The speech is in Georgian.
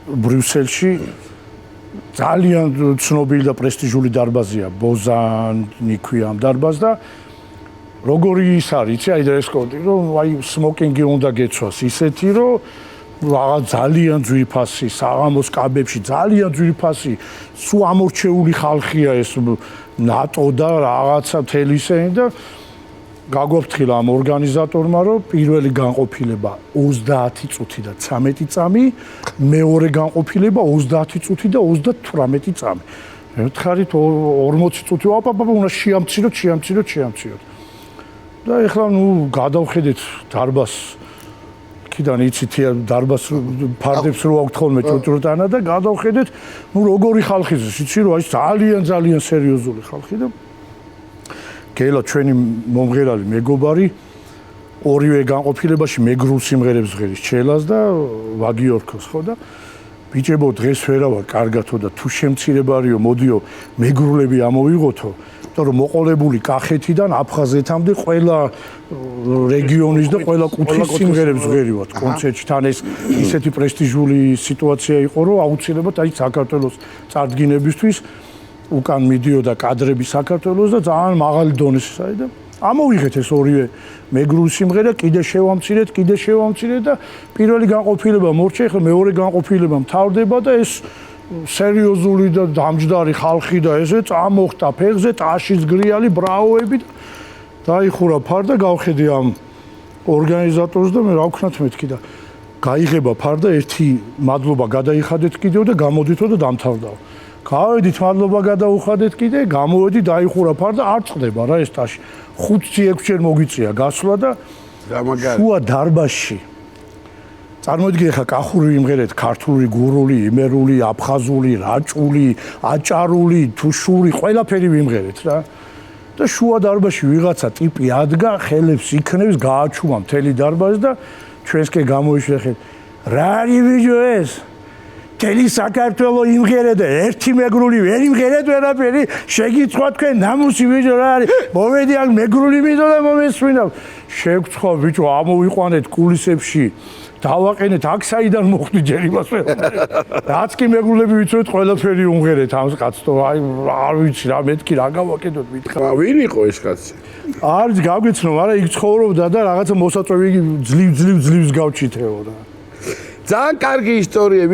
ბრიუსელში ძალიან ცნობილი და პრესტიჟული დარბაზია, ბოზანი ქვია ამ დარბაზს და როგორი ის არის, იცი, აი დრესკოდი, რომ აი სმოკინგი უნდა გეცვას ისეთი, რომ რაღაც ძალიან ძვირფასი, საღამოს კაბებში ძალიან ძვირფასი, სულ ამორჩეული ხალხია ეს ნატო და რაღაცა მთელი ისენი და გაგვაფრთხილა ამ ორგანიზატორმა, რომ პირველი განყოფილება 30 წუთი და 13 წამი, მეორე განყოფილება 30 წუთი და 38 წამი. მითხარით 40 წუთი, უნდა შეამციროთ. და ეხლა გადავხედეთ დარბაზს. კიდან იცით დარბაზს ფარდებს რო აქვს ხოლმე ჭუჭრუტანა და გადავხედეთ, როგორი ხალხიზეს, იცი რომ აი ძალიან სერიოზული ხალხი და გელა ჩვენი მომღერალი მეგობარი ორივე განყოფილებაში მეგრულ სიმღერებს ჟღერის ჩელას და ვაგიორქოს ხო და ბიჭებო დღეს ვერა ვარ კარგათო და თუ შემცირებარიო მოდიო მეგრულები ამოვიღოთო და რომ მოყოლებული კახეთიდან აფხაზეთამდე ყველა რეგიონის და ყველა კუთხის სიმღერებს ჟღერივათ კონცერტში თან ეს ისეთი პრესტიჟული სიტუაცია იყო რომ აუცილებლად აი საქართველოს წარდგინებისთვის უკან მიდიოდა კადრები საქართველოს და ძალიან მაღალი დონის ისაა და ამოვიღეთ ეს ორივე მეგრული სიმღერა კიდე შევამცირეთ და პირველი განყოფილება მორჩა ახლა მეორე განყოფილება მთავრდება და ეს სერიოზული და დამჯდარი ხალხი და ესე წამოხტა ფეხზე ტაშის გრიალი ბრავოები და დაიხურა ფარ და გავხედე ამ ორგანიზატორს და მე რა ვქნათ მეთქი და გაიღება ფარ და ერთი მადლობა გადაიხადეთ კიდევ და გამოდითო და დამთავრდაო გავედით მადლობა გადაუხადეთ კიდე გამოვედი დაიხურა ფარ და არ წდება რა ეს ტაში 5-6 მოგვიწია გასვლა და შუა დარბაზში წარმოიდგინე ხა კახური იმღერეთ ქართული გურული იმერული აფხაზული რაჭული აჭარული თუშური ყველაფერი ვიმღერეთ რა და შუა დარბაზში ვიღაცა ტიპი ადგა ხელებს იქნებს გააჩუმა მთელი დარბაზი და ჩვენსკენ გამოიშვია ხელი რა არის ბიჭო ეს მთელი საქართველო იმღერე და ერთი მეგრული ვერ იმღერეთ ვერაფერი შეგიცხვა თქვენ ნამუსი ბიჭო რა არის მოვედი აქ მეგრული მიდო და მომესვინა შეგცხვა ბიჭო ამოვიყვანეთ კულისებში დავაყენეთ აქ საიდან მოხვდი ჯერ იმას ვერ რაც კი მეგრულები ვიცოდეთ ყველაფერი უმღერეთ ამ კაცს აი არ ვიცი რა მეთქი რა გავაკეთოთ მითხრა ვინ იყო ეს კაცი არის გავგეცნო მაგრამ იქ ცხოვრობდა და რაღაცა მოსაწვევი ძლივს გავჩითეო რა ძალიან კარგი ისტორია